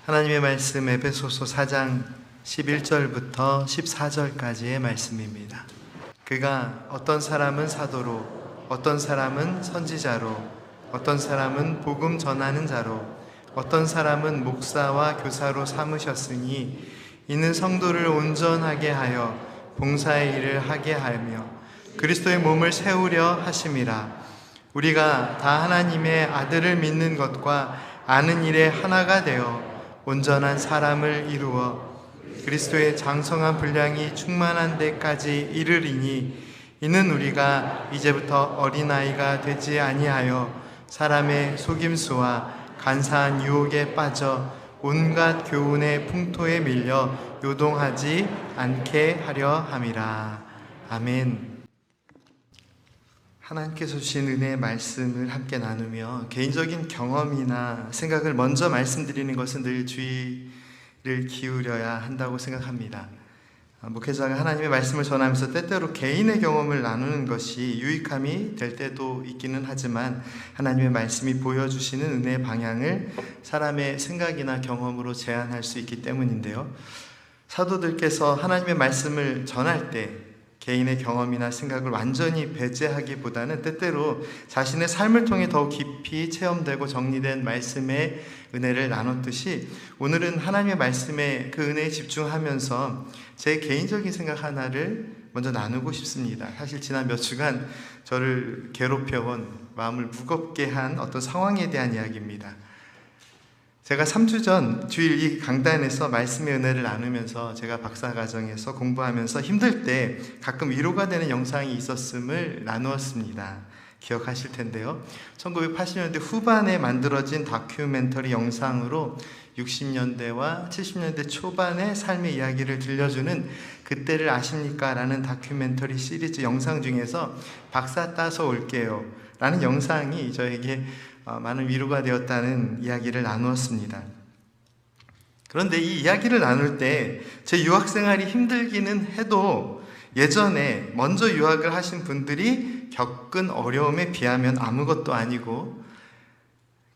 하나님의 말씀 에베소서 4장 11절부터 14절까지의 말씀입니다. 그가 어떤 사람은 사도로, 어떤 사람은 선지자로, 어떤 사람은 복음 전하는 자로, 어떤 사람은 목사와 교사로 삼으셨으니 이는 성도를 온전하게 하여 봉사의 일을 하게 하며 그리스도의 몸을 세우려 하심이라. 우리가 다 하나님의 아들을 믿는 것과 아는 일에 하나가 되어 온전한 사람을 이루어 그리스도의 장성한 분량이 충만한 데까지 이르리니 이는 우리가 이제부터 어린아이가 되지 아니하여 사람의 속임수와 간사한 유혹에 빠져 온갖 교훈의 풍토에 밀려 요동하지 않게 하려 함이라. 아멘. 하나님께서 주신 은혜의 말씀을 함께 나누며 개인적인 경험이나 생각을 먼저 말씀드리는 것은 늘 주의를 기울여야 한다고 생각합니다. 목회자가 하나님의 말씀을 전하면서 때때로 개인의 경험을 나누는 것이 유익함이 될 때도 있기는 하지만 하나님의 말씀이 보여주시는 은혜의 방향을 사람의 생각이나 경험으로 제한할 수 있기 때문인데요. 사도들께서 하나님의 말씀을 전할 때 개인의 경험이나 생각을 완전히 배제하기보다는 때때로 자신의 삶을 통해 더욱 깊이 체험되고 정리된 말씀의 은혜를 나눴듯이 오늘은 하나님의 말씀에 그 은혜에 집중하면서 제 개인적인 생각 하나를 먼저 나누고 싶습니다. 사실 지난 몇 주간 저를 괴롭혀온, 마음을 무겁게 한 어떤 상황에 대한 이야기입니다. 제가 3주 전 주일 이 강단에서 말씀의 은혜를 나누면서 제가 박사과정에서 공부하면서 힘들 때 가끔 위로가 되는 영상이 있었음을 나누었습니다. 기억하실 텐데요. 1980년대 후반에 만들어진 다큐멘터리 영상으로 60년대와 70년대 초반의 삶의 이야기를 들려주는 그때를 아십니까? 라는 다큐멘터리 시리즈 영상 중에서 박사 따서 올게요 라는 영상이 저에게 많은 위로가 되었다는 이야기를 나누었습니다. 그런데 이 이야기를 나눌 때 제 유학 생활이 힘들기는 해도 예전에 먼저 유학을 하신 분들이 겪은 어려움에 비하면 아무것도 아니고,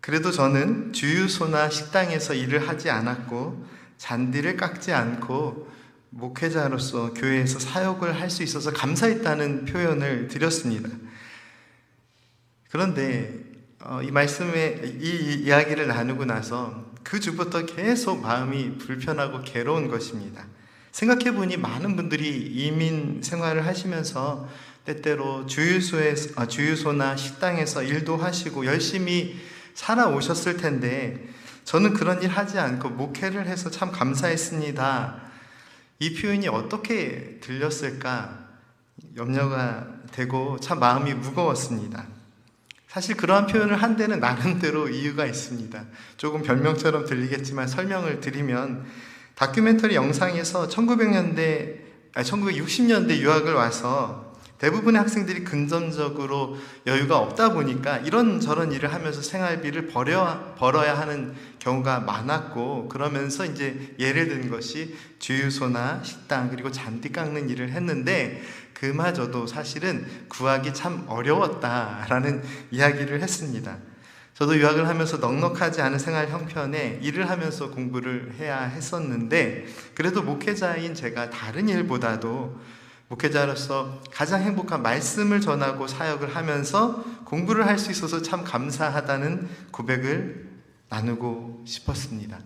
그래도 저는 주유소나 식당에서 일을 하지 않았고 잔디를 깎지 않고 목회자로서 교회에서 사역을 할 수 있어서 감사했다는 표현을 드렸습니다. 그런데 이 말씀에 이 이야기를 나누고 나서 그 주부터 계속 마음이 불편하고 괴로운 것입니다. 생각해보니 많은 분들이 이민 생활을 하시면서 때때로 주유소나 식당에서 일도 하시고 열심히 살아오셨을 텐데 저는 그런 일 하지 않고 목회를 해서 참 감사했습니다. 이 표현이 어떻게 들렸을까 염려가 되고 참 마음이 무거웠습니다. 사실 그러한 표현을 한 데는 나름대로 이유가 있습니다. 조금 별명처럼 들리겠지만 설명을 드리면 다큐멘터리 영상에서 1960년대 유학을 와서 대부분의 학생들이 금전적으로 여유가 없다 보니까 이런저런 일을 하면서 생활비를 벌어야 하는 경우가 많았고, 그러면서 이제 예를 든 것이 주유소나 식당 그리고 잔디 깎는 일을 했는데 그마저도 사실은 구하기 참 어려웠다라는 이야기를 했습니다. 저도 유학을 하면서 넉넉하지 않은 생활 형편에 일을 하면서 공부를 해야 했었는데 그래도 목회자인 제가 다른 일보다도 목회자로서 가장 행복한 말씀을 전하고 사역을 하면서 공부를 할 수 있어서 참 감사하다는 고백을 나누고 싶었습니다.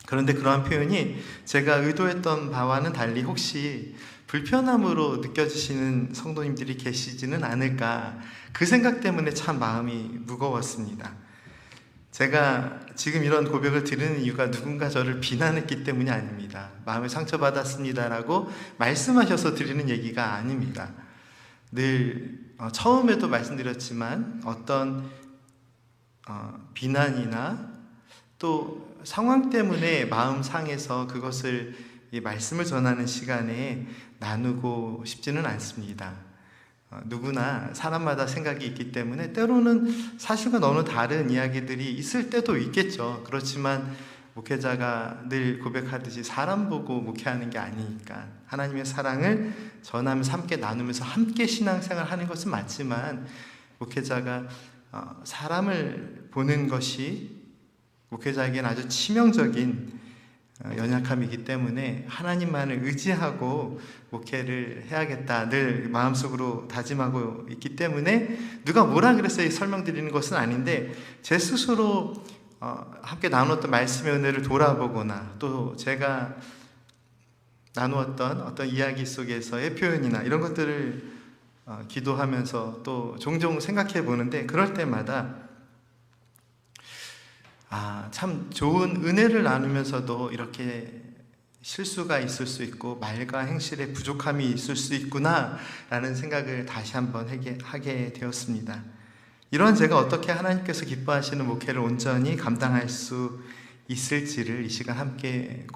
그런데 그러한 표현이 제가 의도했던 바와는 달리 혹시 불편함으로 느껴지시는 성도님들이 계시지는 않을까, 그 생각 때문에 참 마음이 무거웠습니다. 제가 지금 이런 고백을 드리는 이유가 누군가 저를 비난했기 때문이 아닙니다. 마음에 상처받았습니다라고 말씀하셔서 드리는 얘기가 아닙니다. 늘 처음에도 말씀드렸지만 어떤 비난이나 또 상황 때문에 마음 상해서 그것을 이 말씀을 전하는 시간에 나누고 싶지는 않습니다. 누구나 사람마다 생각이 있기 때문에 때로는 사실과 너무 다른 이야기들이 있을 때도 있겠죠. 그렇지만 목회자가 늘 고백하듯이 사람 보고 목회하는 게 아니니까 하나님의 사랑을 전하면서 함께 나누면서 함께 신앙생활 하는 것은 맞지만 목회자가 사람을 보는 것이 목회자에게는 아주 치명적인 연약함이기 때문에 하나님만을 의지하고 목회를 해야겠다 늘 마음속으로 다짐하고 있기 때문에 누가 뭐라 그랬어요 설명드리는 것은 아닌데, 제 스스로 함께 나누었던 말씀의 은혜를 돌아보거나 또 제가 나누었던 어떤 이야기 속에서의 표현이나 이런 것들을 기도하면서 또 종종 생각해 보는데, 그럴 때마다 참 좋은 은혜를 나누면서도 이렇게 실수가 있을 수 있고 말과 행실에 부족함이 있을 수 있구나 라는 생각을 다시 한번 하게 되었습니다. 이런 제가 어떻게 하나님께서 기뻐하시는 목회를 온전히 감당할 수 있을지를 이 시간 함께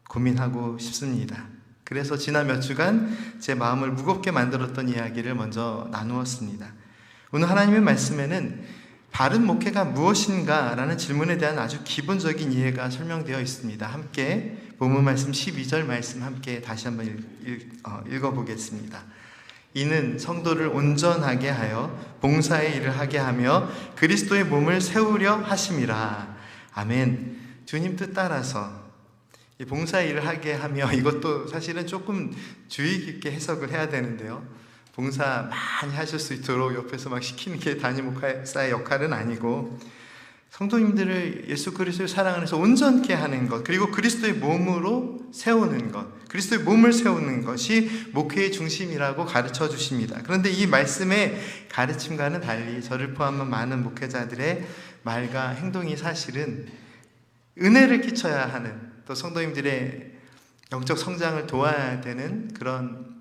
고민하고 싶습니다. 그래서 지난 몇 주간 제 마음을 무겁게 만들었던 이야기를 먼저 나누었습니다. 오늘 하나님의 말씀에는 바른 목회가 무엇인가 라는 질문에 대한 아주 기본적인 이해가 설명되어 있습니다. 함께 본문 말씀 12절 말씀 함께 다시 한번 읽어보겠습니다. 이는 성도를 온전하게 하여 봉사의 일을 하게 하며 그리스도의 몸을 세우려 하심이라. 아멘. 주님 뜻 따라서 이 봉사의 일을 하게 하며, 이것도 사실은 조금 주의 깊게 해석을 해야 되는데요, 봉사 많이 하실 수 있도록 옆에서 막 시키는 게 담임 목사의 역할은 아니고, 성도님들을 예수 그리스도의 사랑 안에서 온전케 하는 것, 그리고 그리스도의 몸으로 세우는 것, 그리스도의 몸을 세우는 것이 목회의 중심이라고 가르쳐 주십니다. 그런데 이 말씀의 가르침과는 달리 저를 포함한 많은 목회자들의 말과 행동이 사실은 은혜를 끼쳐야 하는, 또 성도님들의 영적 성장을 도와야 되는 그런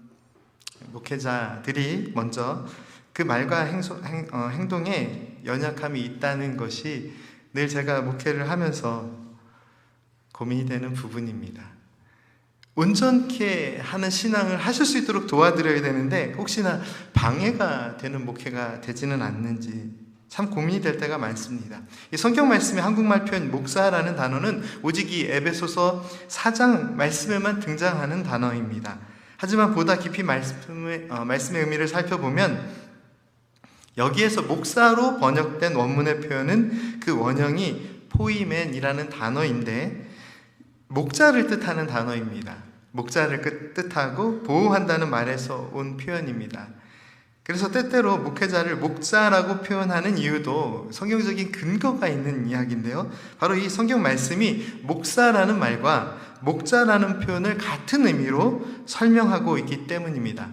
목회자들이 먼저 그 말과 행동에 연약함이 있다는 것이 늘 제가 목회를 하면서 고민이 되는 부분입니다. 온전케 하는 신앙을 하실 수 있도록 도와드려야 되는데 혹시나 방해가 되는 목회가 되지는 않는지 참 고민이 될 때가 많습니다. 이 성경 말씀의 한국말 표현 목사라는 단어는 오직 이 에베소서 4장 말씀에만 등장하는 단어입니다. 하지만 보다 깊이 말씀의 의미를 살펴보면 여기에서 목사로 번역된 원문의 표현은 그 원형이 포이맨이라는 단어인데 목자를 뜻하는 단어입니다. 목자를 뜻하고 보호한다는 말에서 온 표현입니다. 그래서 때때로 목회자를 목자라고 표현하는 이유도 성경적인 근거가 있는 이야기인데요, 바로 이 성경 말씀이 목사라는 말과 목자라는 표현을 같은 의미로 설명하고 있기 때문입니다.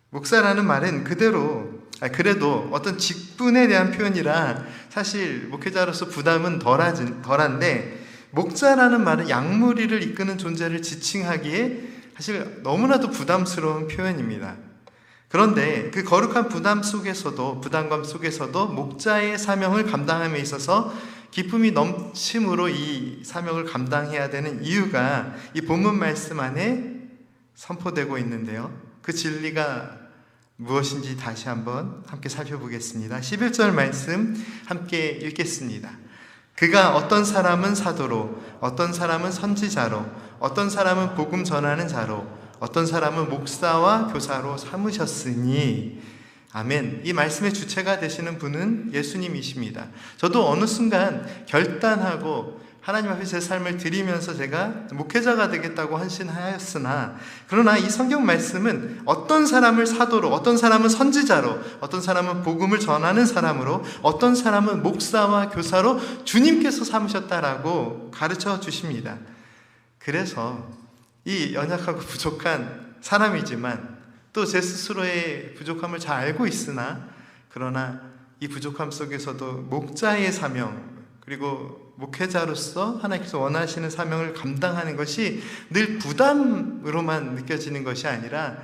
목사라는 말은 그래도 어떤 직분에 대한 표현이라 사실 목회자로서 부담은 덜한데, 목자라는 말은 양무리를 이끄는 존재를 지칭하기에 사실 너무나도 부담스러운 표현입니다. 그런데 그 거룩한 부담감 속에서도 목자의 사명을 감당함에 있어서 기쁨이 넘침으로 이 사명을 감당해야 되는 이유가 이 본문 말씀 안에 선포되고 있는데요, 그 진리가 무엇인지 다시 한번 함께 살펴보겠습니다. 11절 말씀 함께 읽겠습니다. 그가 어떤 사람은 사도로, 어떤 사람은 선지자로, 어떤 사람은 복음 전하는 자로, 어떤 사람은 목사와 교사로 삼으셨으니. 아멘. 이 말씀의 주체가 되시는 분은 예수님이십니다. 저도 어느 순간 결단하고 하나님 앞에 제 삶을 드리면서 제가 목회자가 되겠다고 헌신하였으나, 그러나 이 성경 말씀은 어떤 사람을 사도로, 어떤 사람은 선지자로, 어떤 사람은 복음을 전하는 사람으로, 어떤 사람은 목사와 교사로 주님께서 삼으셨다라고 가르쳐 주십니다. 그래서 이 연약하고 부족한 사람이지만 또 제 스스로의 부족함을 잘 알고 있으나, 그러나 이 부족함 속에서도 목자의 사명, 그리고 목회자로서 하나님께서 원하시는 사명을 감당하는 것이 늘 부담으로만 느껴지는 것이 아니라,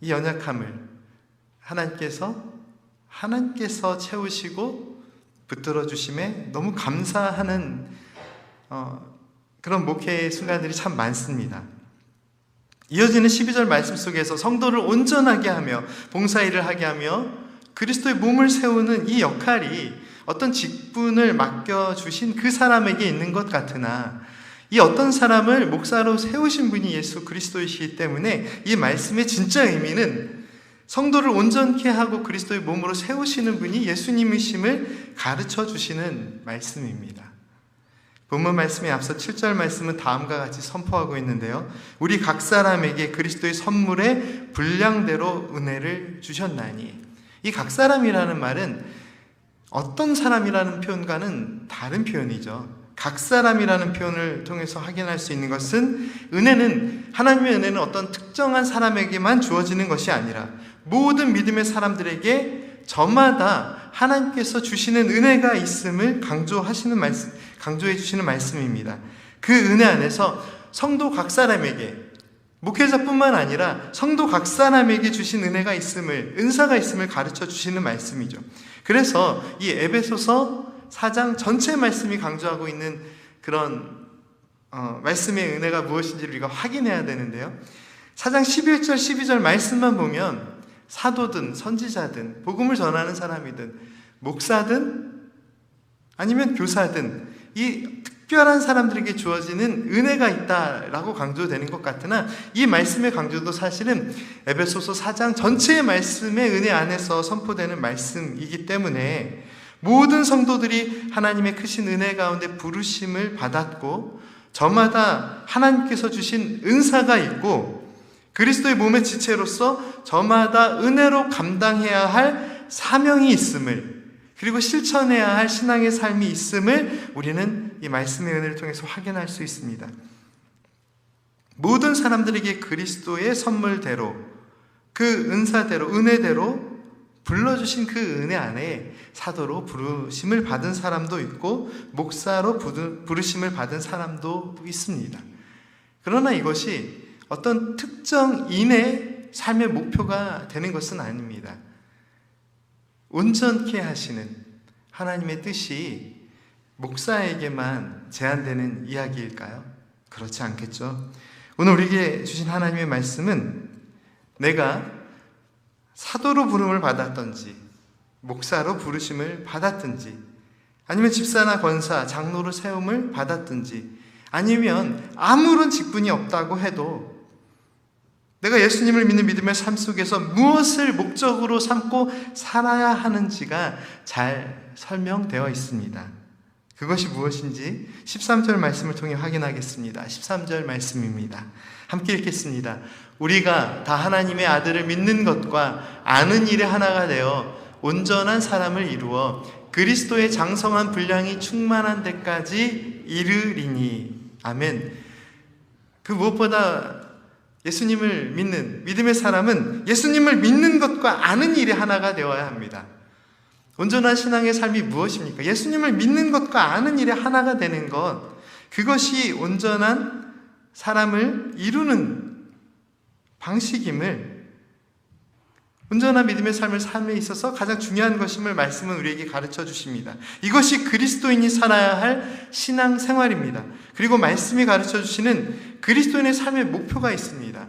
이 연약함을 하나님께서 채우시고 붙들어 주심에 너무 감사하는 그런 목회의 순간들이 참 많습니다. 이어지는 12절 말씀 속에서 성도를 온전하게 하며 봉사일을 하게 하며 그리스도의 몸을 세우는 이 역할이 어떤 직분을 맡겨주신 그 사람에게 있는 것 같으나, 이 어떤 사람을 목사로 세우신 분이 예수 그리스도이시기 때문에 이 말씀의 진짜 의미는 성도를 온전케 하고 그리스도의 몸으로 세우시는 분이 예수님이심을 가르쳐 주시는 말씀입니다. 본문 말씀에 앞서 7절 말씀은 다음과 같이 선포하고 있는데요. 우리 각 사람에게 그리스도의 선물의 분량대로 은혜를 주셨나니. 이 각 사람이라는 말은 어떤 사람이라는 표현과는 다른 표현이죠. 각 사람이라는 표현을 통해서 확인할 수 있는 것은 하나님의 은혜는 어떤 특정한 사람에게만 주어지는 것이 아니라 모든 믿음의 사람들에게 저마다 하나님께서 주시는 은혜가 있음을 강조해 주시는 말씀입니다. 그 은혜 안에서 성도 각 사람에게, 목회자뿐만 아니라 성도 각 사람에게 주신 은혜가 있음을, 은사가 있음을 가르쳐 주시는 말씀이죠. 그래서 이 에베소서 4장 전체 말씀이 강조하고 있는 그런 말씀의 은혜가 무엇인지를 우리가 확인해야 되는데요. 4장 11절 12절 말씀만 보면 사도든 선지자든 복음을 전하는 사람이든 목사든 아니면 교사든 이 특별한 사람들에게 주어지는 은혜가 있다라고 강조되는 것 같으나 이 말씀의 강조도 사실은 에베소서 4장 전체의 말씀의 은혜 안에서 선포되는 말씀이기 때문에 모든 성도들이 하나님의 크신 은혜 가운데 부르심을 받았고 저마다 하나님께서 주신 은사가 있고 그리스도의 몸의 지체로서 저마다 은혜로 감당해야 할 사명이 있음을, 그리고 실천해야 할 신앙의 삶이 있음을 우리는 이 말씀의 은혜를 통해서 확인할 수 있습니다. 모든 사람들에게 그리스도의 선물대로, 그 은사대로, 은혜대로 불러주신 그 은혜 안에 사도로 부르심을 받은 사람도 있고 목사로 부르심을 받은 사람도 있습니다. 그러나 이것이 어떤 특정인의 삶의 목표가 되는 것은 아닙니다. 온전케 하시는 하나님의 뜻이 목사에게만 제한되는 이야기일까요? 그렇지 않겠죠. 오늘 우리에게 주신 하나님의 말씀은 내가 사도로 부름을 받았던지 목사로 부르심을 받았든지 아니면 집사나 권사, 장로로 세움을 받았든지 아니면 아무런 직분이 없다고 해도 내가 예수님을 믿는 믿음의 삶 속에서 무엇을 목적으로 삼고 살아야 하는지가 잘 설명되어 있습니다. 그것이 무엇인지 13절 말씀을 통해 확인하겠습니다. 13절 말씀입니다. 함께 읽겠습니다. 우리가 다 하나님의 아들을 믿는 것과 아는 일에 하나가 되어 온전한 사람을 이루어 그리스도의 장성한 분량이 충만한 데까지 이르리니. 아멘. 그 무엇보다 예수님을 믿는 믿음의 사람은 예수님을 믿는 것과 아는 일에 하나가 되어야 합니다. 온전한 신앙의 삶이 무엇입니까? 예수님을 믿는 것과 아는 일에 하나가 되는 것, 그것이 온전한 사람을 이루는 방식임을, 온전한 믿음의 삶에 있어서 가장 중요한 것임을 말씀은 우리에게 가르쳐 주십니다. 이것이 그리스도인이 살아야 할 신앙 생활입니다. 그리고 말씀이 가르쳐 주시는 그리스도인의 삶의 목표가 있습니다.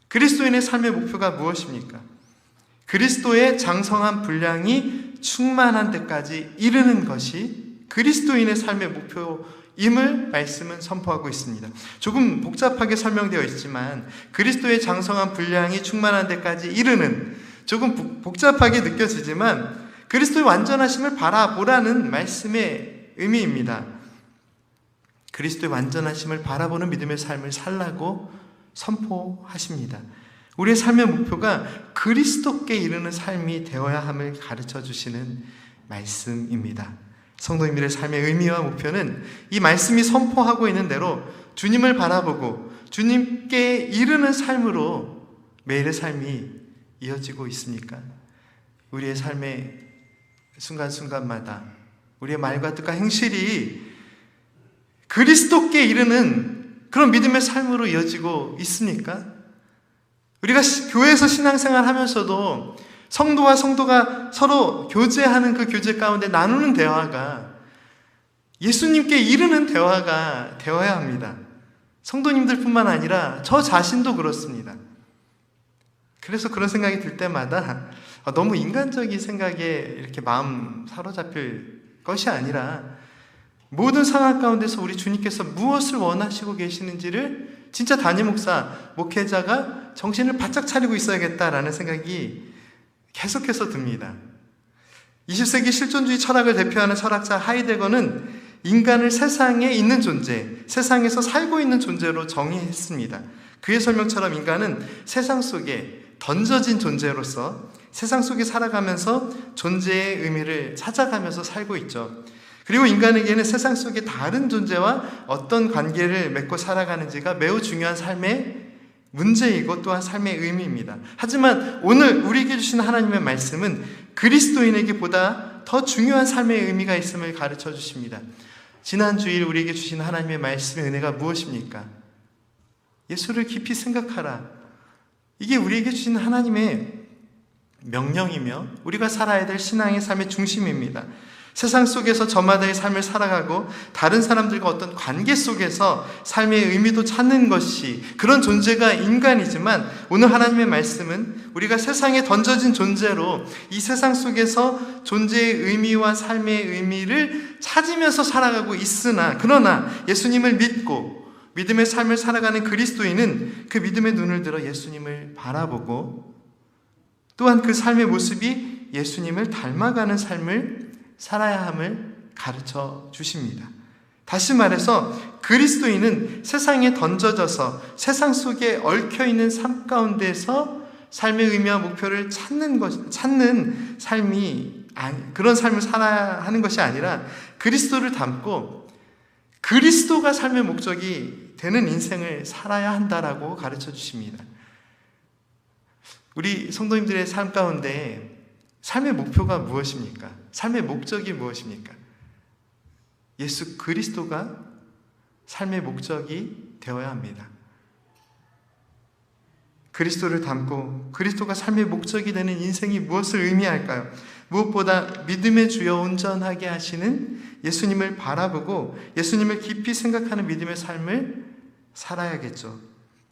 그리스도인의 삶의 목표가 무엇입니까? 그리스도의 장성한 분량이 충만한 데까지 이르는 것이 그리스도인의 삶의 목표임을 말씀은 선포하고 있습니다. 조금 복잡하게 설명되어 있지만 그리스도의 장성한 분량이 충만한 데까지 이르는, 조금 복잡하게 느껴지지만 그리스도의 완전하심을 바라보라는 말씀의 의미입니다. 그리스도의 완전하심을 바라보는 믿음의 삶을 살라고 선포하십니다. 우리의 삶의 목표가 그리스도께 이르는 삶이 되어야 함을 가르쳐 주시는 말씀입니다. 성도님들의 삶의 의미와 목표는 이 말씀이 선포하고 있는 대로 주님을 바라보고 주님께 이르는 삶으로 매일의 삶이 이어지고 있습니까? 우리의 삶의 순간순간마다 우리의 말과 뜻과 행실이 그리스도께 이르는 그런 믿음의 삶으로 이어지고 있습니까? 우리가 교회에서 신앙생활 하면서도 성도와 성도가 서로 교제하는 그 교제 가운데 나누는 대화가 예수님께 이르는 대화가 되어야 합니다. 성도님들뿐만 아니라 저 자신도 그렇습니다. 그래서 그런 생각이 들 때마다 너무 인간적인 생각에 이렇게 마음 사로잡힐 것이 아니라 모든 상황 가운데서 우리 주님께서 무엇을 원하시고 계시는지를 진짜 담임 목사, 목회자가 정신을 바짝 차리고 있어야겠다라는 생각이 계속해서 듭니다. 20세기 실존주의 철학을 대표하는 철학자 하이데거는 인간을 세상에 있는 존재, 세상에서 살고 있는 존재로 정의했습니다. 그의 설명처럼 인간은 세상 속에 던져진 존재로서 세상 속에 살아가면서 존재의 의미를 찾아가면서 살고 있죠. 그리고 인간에게는 세상 속에 다른 존재와 어떤 관계를 맺고 살아가는지가 매우 중요한 삶의 문제이고 또한 삶의 의미입니다. 하지만 오늘 우리에게 주신 하나님의 말씀은 그리스도인에게 보다 더 중요한 삶의 의미가 있음을 가르쳐 주십니다. 지난 주일 우리에게 주신 하나님의 말씀의 은혜가 무엇입니까? 예수를 깊이 생각하라. 이게 우리에게 주신 하나님의 명령이며 우리가 살아야 될 신앙의 삶의 중심입니다. 세상 속에서 저마다의 삶을 살아가고 다른 사람들과 어떤 관계 속에서 삶의 의미도 찾는 것이 그런 존재가 인간이지만 오늘 하나님의 말씀은 우리가 세상에 던져진 존재로 이 세상 속에서 존재의 의미와 삶의 의미를 찾으면서 살아가고 있으나 그러나 예수님을 믿고 믿음의 삶을 살아가는 그리스도인은 그 믿음의 눈을 들어 예수님을 바라보고 또한 그 삶의 모습이 예수님을 닮아가는 삶을 살아야 함을 가르쳐 주십니다. 다시 말해서 그리스도인은 세상에 던져져서 세상 속에 얽혀있는 삶 가운데서 삶의 의미와 목표를 찾는 삶이 그런 삶을 살아야 하는 것이 아니라 그리스도를 닮고 그리스도가 삶의 목적이 되는 인생을 살아야 한다라고 가르쳐 주십니다. 우리 성도님들의 삶 가운데 삶의 목표가 무엇입니까? 삶의 목적이 무엇입니까? 예수 그리스도가 삶의 목적이 되어야 합니다. 그리스도를 닮고 그리스도가 삶의 목적이 되는 인생이 무엇을 의미할까요? 무엇보다 믿음의 주여 온전하게 하시는 예수님을 바라보고 예수님을 깊이 생각하는 믿음의 삶을 살아야겠죠.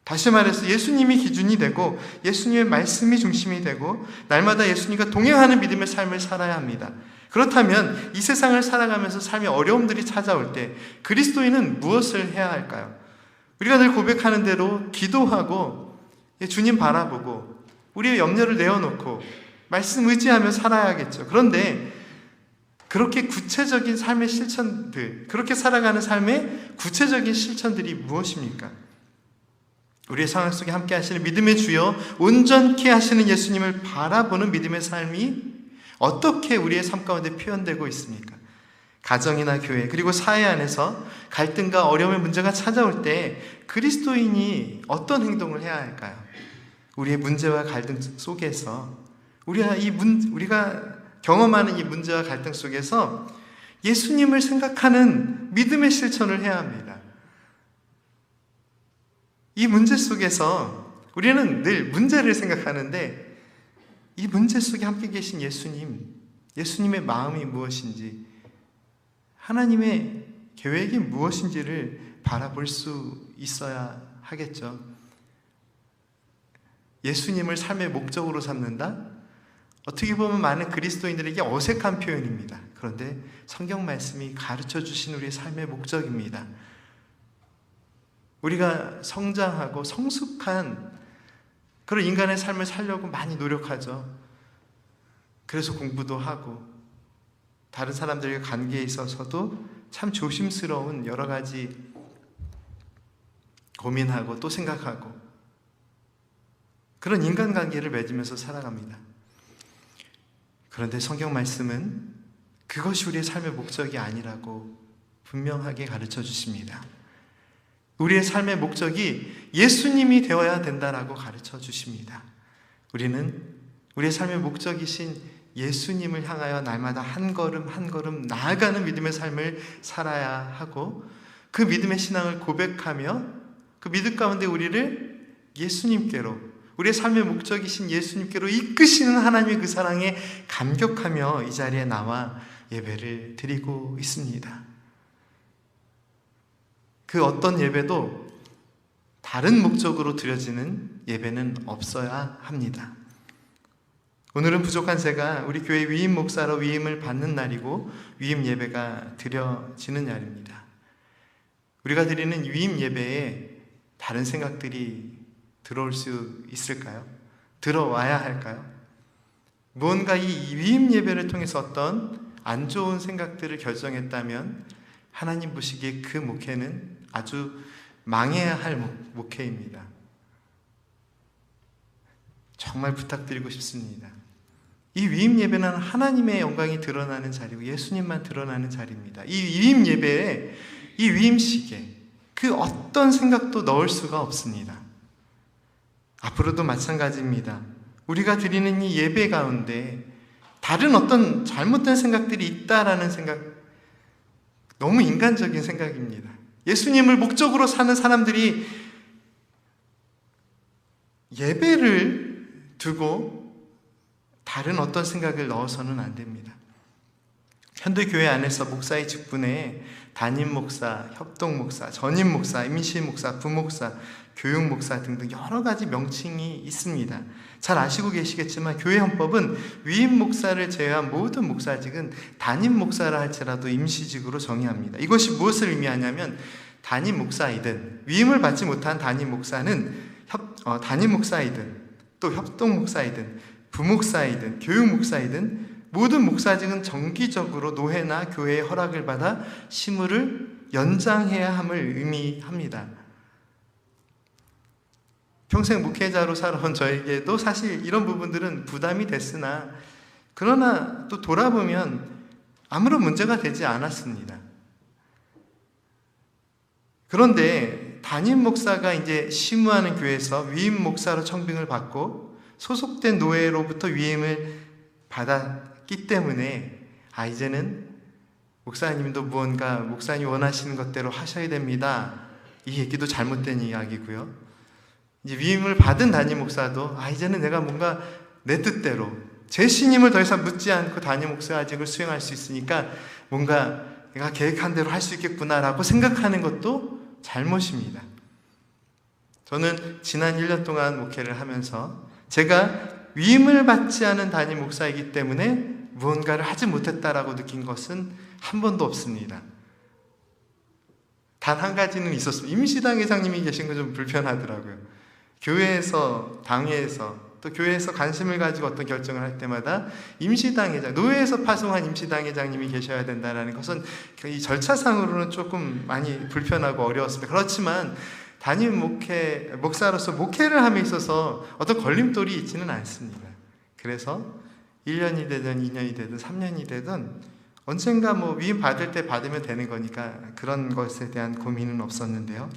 다시 말해서 예수님이 기준이 되고 예수님의 말씀이 중심이 되고 날마다 예수님과 동행하는 믿음의 삶을 살아야 합니다. 그렇다면 이 세상을 살아가면서 삶의 어려움들이 찾아올 때 그리스도인은 무엇을 해야 할까요? 우리가 늘 고백하는 대로 기도하고 주님 바라보고 우리의 염려를 내어놓고 말씀 의지하며 살아야겠죠. 그런데 그렇게 구체적인 삶의 실천들, 그렇게 살아가는 삶의 구체적인 실천들이 무엇입니까? 우리의 상황 속에 함께 하시는 믿음의 주여 온전케 하시는 예수님을 바라보는 믿음의 삶이 어떻게 우리의 삶 가운데 표현되고 있습니까? 가정이나 교회 그리고 사회 안에서 갈등과 어려움의 문제가 찾아올 때 그리스도인이 어떤 행동을 해야 할까요? 우리의 문제와 갈등 속에서 우리가 경험하는 이 문제와 갈등 속에서 예수님을 생각하는 믿음의 실천을 해야 합니다. 이 문제 속에서 우리는 늘 문제를 생각하는데 이 문제 속에 함께 계신 예수님의 마음이 무엇인지 하나님의 계획이 무엇인지를 바라볼 수 있어야 하겠죠. 예수님을 삶의 목적으로 삼는다? 어떻게 보면 많은 그리스도인들에게 어색한 표현입니다. 그런데 성경 말씀이 가르쳐 주신 우리의 삶의 목적입니다. 우리가 성장하고 성숙한 그런 인간의 삶을 살려고 많이 노력하죠. 그래서 공부도 하고 다른 사람들과 관계에 있어서도 참 조심스러운 여러 가지 고민하고 또 생각하고 그런 인간관계를 맺으면서 살아갑니다. 그런데 성경 말씀은 그것이 우리의 삶의 목적이 아니라고 분명하게 가르쳐 주십니다. 우리의 삶의 목적이 예수님이 되어야 된다라고 가르쳐 주십니다. 우리는 우리의 삶의 목적이신 예수님을 향하여 날마다 한 걸음 한 걸음 나아가는 믿음의 삶을 살아야 하고 그 믿음의 신앙을 고백하며 그 믿음 가운데 우리를 예수님께로 우리의 삶의 목적이신 예수님께로 이끄시는 하나님의 그 사랑에 감격하며 이 자리에 나와 예배를 드리고 있습니다. 그 어떤 예배도 다른 목적으로 드려지는 예배는 없어야 합니다. 오늘은 부족한 제가 우리 교회 위임 목사로 위임을 받는 날이고 위임 예배가 드려지는 날입니다. 우리가 드리는 위임 예배에 다른 생각들이 들어올 수 있을까요? 들어와야 할까요? 무언가 이 위임 예배를 통해서 어떤 안 좋은 생각들을 결정했다면 하나님 보시기에 그 목회는 아주 망해야 할 목회입니다. 정말 부탁드리고 싶습니다. 이 위임 예배는 하나님의 영광이 드러나는 자리고 예수님만 드러나는 자리입니다. 이 위임 예배에, 이 위임식에 그 어떤 생각도 넣을 수가 없습니다. 앞으로도 마찬가지입니다. 우리가 드리는 이 예배 가운데 다른 어떤 잘못된 생각들이 있다라는 생각, 너무 인간적인 생각입니다. 예수님을 목적으로 사는 사람들이 예배를 두고 다른 어떤 생각을 넣어서는 안 됩니다. 현대교회 안에서 목사의 직분에 담임 목사, 협동 목사, 전임 목사, 임시 목사, 부목사, 교육 목사 등등 여러 가지 명칭이 있습니다. 잘 아시고 계시겠지만 교회 헌법은 위임 목사를 제외한 모든 목사직은 담임 목사라 할지라도 임시직으로 정의합니다. 이것이 무엇을 의미하냐면 담임 목사이든 위임을 받지 못한 담임 목사는 담임 목사이든 또 협동 목사이든 부목사이든 교육 목사이든 모든 목사직은 정기적으로 노회나 교회의 허락을 받아 시무를 연장해야 함을 의미합니다. 평생 목회자로 살아온 저에게도 사실 이런 부분들은 부담이 됐으나 그러나 또 돌아보면 아무런 문제가 되지 않았습니다. 그런데 담임 목사가 이제 심무하는 교회에서 위임 목사로 청빙을 받고 소속된 노회로부터 위임을 받았기 때문에 이제는 목사님도 무언가 목사님 원하시는 것대로 하셔야 됩니다. 이 얘기도 잘못된 이야기고요. 이제 위임을 받은 담임 목사도 이제는 내가 뭔가 내 뜻대로 제 신임을 더 이상 묻지 않고 담임 목사직을 수행할 수 있으니까 뭔가 내가 계획한 대로 할 수 있겠구나라고 생각하는 것도 잘못입니다. 저는 지난 1년 동안 목회를 하면서 제가 위임을 받지 않은 담임 목사이기 때문에 무언가를 하지 못했다라고 느낀 것은 한 번도 없습니다. 단 한 가지는 있었습니다. 임시당 회장님이 계신 거 좀 불편하더라고요. 교회에서, 당회에서, 또 교회에서 관심을 가지고 어떤 결정을 할 때마다 임시당 회장, 노회에서 파송한 임시당 회장님이 계셔야 된다는 것은 이 절차상으로는 조금 많이 불편하고 어려웠습니다. 그렇지만 담임 목사로서 목회를 함에 있어서 어떤 걸림돌이 있지는 않습니다. 그래서 1년이 되든 2년이 되든 3년이 되든 언젠가 위임 받을 때 받으면 되는 거니까 그런 것에 대한 고민은 없었는데요.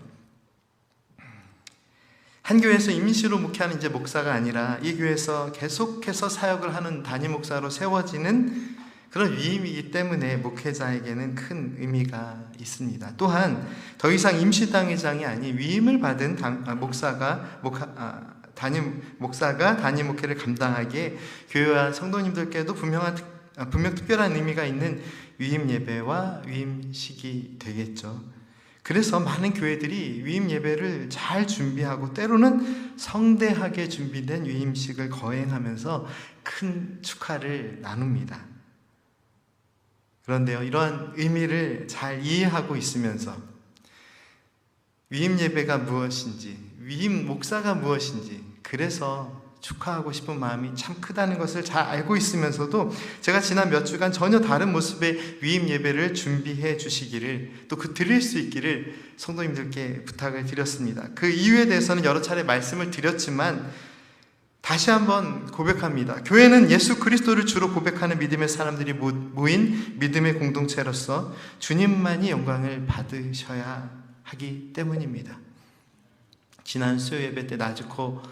한 교회에서 임시로 목회하는 이제 목사가 아니라 이 교회에서 계속해서 사역을 하는 담임 목사로 세워지는 그런 위임이기 때문에 목회자에게는 큰 의미가 있습니다. 또한 더 이상 임시당회장이 아닌 위임을 받은 담임 목사가 담임 목회를 감당하기에 교회와 성도님들께도 분명 특별한 의미가 있는 위임 예배와 위임식이 되겠죠. 그래서 많은 교회들이 위임 예배를 잘 준비하고 때로는 성대하게 준비된 위임식을 거행하면서 큰 축하를 나눕니다. 그런데요, 이러한 의미를 잘 이해하고 있으면서 위임 예배가 무엇인지, 위임 목사가 무엇인지, 그래서 축하하고 싶은 마음이 참 크다는 것을 잘 알고 있으면서도 제가 지난 몇 주간 전혀 다른 모습의 위임 예배를 준비해 주시기를 또 드릴 수 있기를 성도님들께 부탁을 드렸습니다. 그 이유에 대해서는 여러 차례 말씀을 드렸지만 다시 한번 고백합니다. 교회는 예수 그리스도를 주로 고백하는 믿음의 사람들이 모인 믿음의 공동체로서 주님만이 영광을 받으셔야 하기 때문입니다. 지난 수요 예배 때 나주코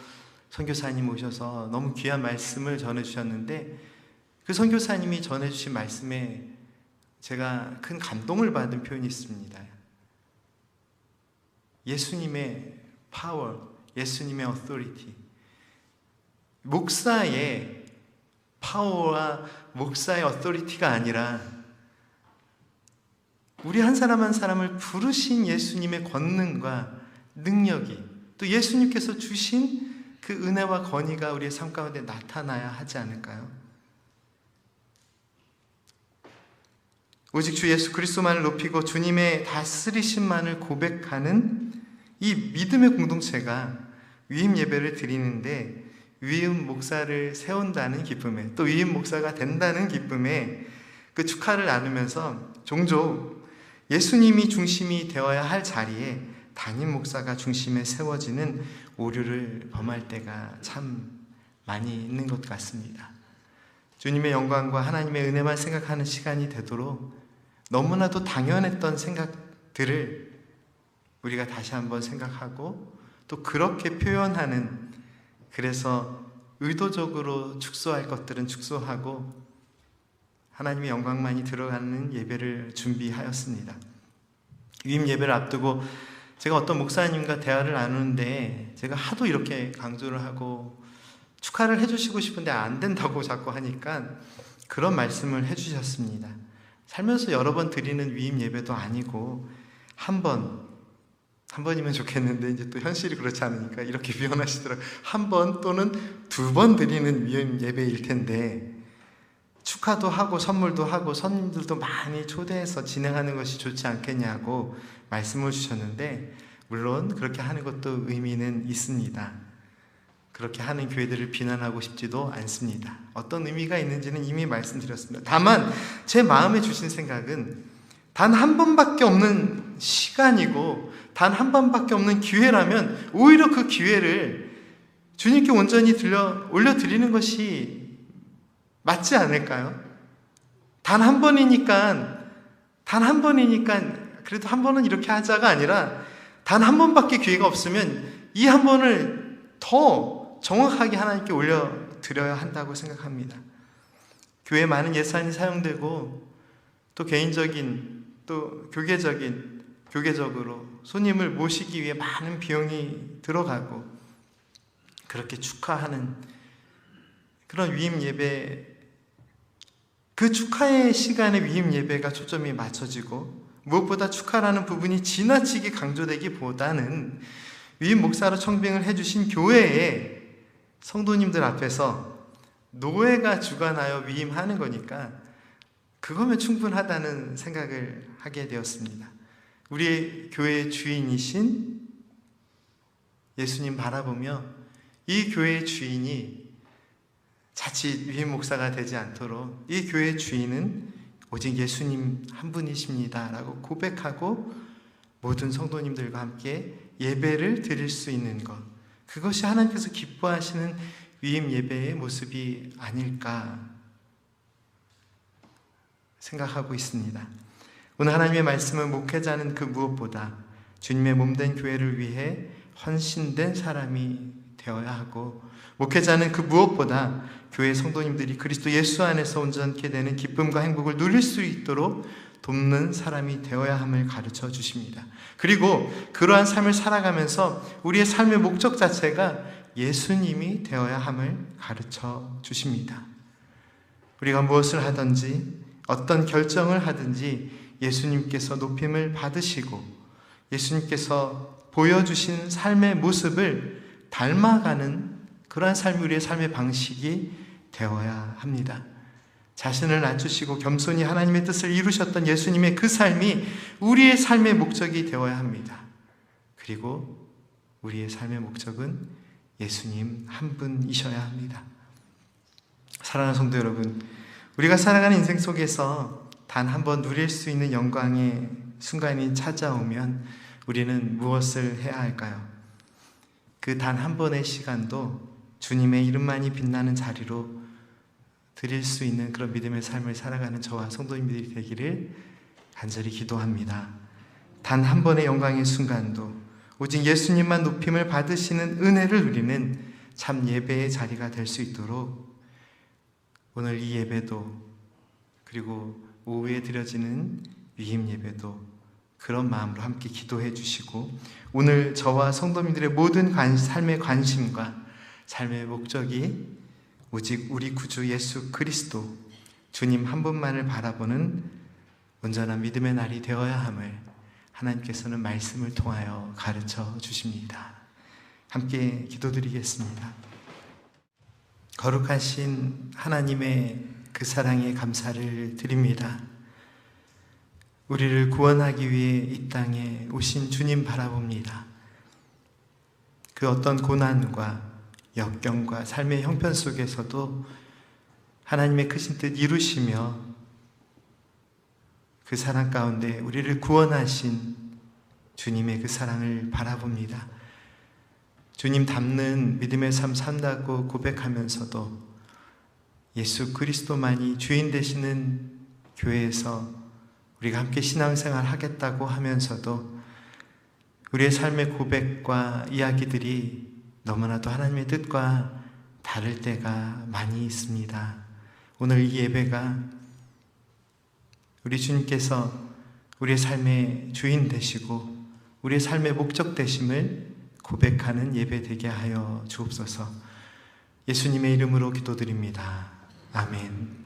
선교사님 오셔서 너무 귀한 말씀을 전해주셨는데 그 선교사님이 전해주신 말씀에 제가 큰 감동을 받은 표현이 있습니다. 예수님의 파워, 예수님의 authority, 목사의 파워와 목사의 authority가 아니라 우리 한 사람 한 사람을 부르신 예수님의 권능과 능력이 또 예수님께서 주신 그 은혜와 권위가 우리의 삶 가운데 나타나야 하지 않을까요? 오직 주 예수 그리스도만을 높이고 주님의 다스리심만을 고백하는 이 믿음의 공동체가 위임 예배를 드리는데 위임 목사를 세운다는 기쁨에, 또 위임 목사가 된다는 기쁨에 그 축하를 나누면서 종종 예수님이 중심이 되어야 할 자리에 담임 목사가 중심에 세워지는 오류를 범할 때가 참 많이 있는 것 같습니다. 주님의 영광과 하나님의 은혜만 생각하는 시간이 되도록 너무나도 당연했던 생각들을 우리가 다시 한번 생각하고 또 그렇게 표현하는, 그래서 의도적으로 축소할 것들은 축소하고 하나님의 영광만이 들어가는 예배를 준비하였습니다. 위임 예배를 앞두고 제가 어떤 목사님과 대화를 나누는데 제가 하도 이렇게 강조를 하고 축하를 해주시고 싶은데 안 된다고 자꾸 하니까 그런 말씀을 해주셨습니다. 살면서 여러 번 드리는 위임 예배도 아니고 한 번이면 좋겠는데 이제 또 현실이 그렇지 않으니까 이렇게 표현하시더라고요. 한 번 또는 2번 드리는 위임 예배일 텐데 축하도 하고 선물도 하고 손님들도 많이 초대해서 진행하는 것이 좋지 않겠냐고 말씀을 주셨는데, 물론 그렇게 하는 것도 의미는 있습니다. 그렇게 하는 교회들을 비난하고 싶지도 않습니다. 어떤 의미가 있는지는 이미 말씀드렸습니다. 다만 제 마음에 주신 생각은 단 한 번밖에 없는 시간이고 단 한 번밖에 없는 기회라면 오히려 그 기회를 주님께 온전히 올려드리는 것이 맞지 않을까요? 단 한 번이니까 그래도 한 번은 이렇게 하자가 아니라 단 한 번밖에 기회가 없으면 이 한 번을 더 정확하게 하나님께 올려드려야 한다고 생각합니다. 교회에 많은 예산이 사용되고 또 개인적인 또 교계적으로 손님을 모시기 위해 많은 비용이 들어가고 그렇게 축하하는 그런 위임 예배, 그 축하의 시간에 위임 예배가 초점이 맞춰지고 무엇보다 축하라는 부분이 지나치게 강조되기보다는 위임 목사로 청빙을 해주신 교회의 성도님들 앞에서 노회가 주관하여 위임하는 거니까 그거면 충분하다는 생각을 하게 되었습니다. 우리의 교회의 주인이신 예수님 바라보며 이 교회의 주인이 자칫 위임 목사가 되지 않도록 이 교회의 주인은 오직 예수님 한 분이십니다 라고 고백하고 모든 성도님들과 함께 예배를 드릴 수 있는 것, 그것이 하나님께서 기뻐하시는 위임 예배의 모습이 아닐까 생각하고 있습니다. 오늘 하나님의 말씀은 목회자는 그 무엇보다 주님의 몸된 교회를 위해 헌신된 사람이 되어야 하고, 목회자는 그 무엇보다 교회 성도님들이 그리스도 예수 안에서 온전케 되는 기쁨과 행복을 누릴 수 있도록 돕는 사람이 되어야 함을 가르쳐 주십니다. 그리고 그러한 삶을 살아가면서 우리의 삶의 목적 자체가 예수님이 되어야 함을 가르쳐 주십니다. 우리가 무엇을 하든지 어떤 결정을 하든지 예수님께서 높임을 받으시고 예수님께서 보여주신 삶의 모습을 닮아가는 그러한 삶이 우리의 삶의 방식이 되어야 합니다. 자신을 낮추시고 겸손히 하나님의 뜻을 이루셨던 예수님의 그 삶이 우리의 삶의 목적이 되어야 합니다. 그리고 우리의 삶의 목적은 예수님 한 분이셔야 합니다. 사랑하는 성도 여러분, 우리가 살아가는 인생 속에서 단 한 번 누릴 수 있는 영광의 순간이 찾아오면 우리는 무엇을 해야 할까요? 그 단 한 번의 시간도 주님의 이름만이 빛나는 자리로 드릴 수 있는 그런 믿음의 삶을 살아가는 저와 성도님들이 되기를 간절히 기도합니다. 단 한 번의 영광의 순간도 오직 예수님만 높임을 받으시는 은혜를 누리는 참 예배의 자리가 될 수 있도록 오늘 이 예배도 그리고 오후에 드려지는 위임 예배도 그런 마음으로 함께 기도해 주시고, 오늘 저와 성도님들의 모든 삶의 관심과 삶의 목적이 오직 우리 구주 예수 그리스도 주님 한 분만을 바라보는 온전한 믿음의 날이 되어야 함을 하나님께서는 말씀을 통하여 가르쳐 주십니다. 함께 기도드리겠습니다. 거룩하신 하나님의 그 사랑에 감사를 드립니다. 우리를 구원하기 위해 이 땅에 오신 주님 바라봅니다. 그 어떤 고난과 역경과 삶의 형편 속에서도 하나님의 크신 뜻 이루시며 그 사랑 가운데 우리를 구원하신 주님의 그 사랑을 바라봅니다. 주님 닮는 믿음의 삶 산다고 고백하면서도 예수 그리스도만이 주인 되시는 교회에서 우리가 함께 신앙생활 하겠다고 하면서도 우리의 삶의 고백과 이야기들이 너무나도 하나님의 뜻과 다를 때가 많이 있습니다. 오늘 이 예배가 우리 주님께서 우리의 삶의 주인 되시고 우리의 삶의 목적 되심을 고백하는 예배 되게 하여 주옵소서. 예수님의 이름으로 기도드립니다. 아멘.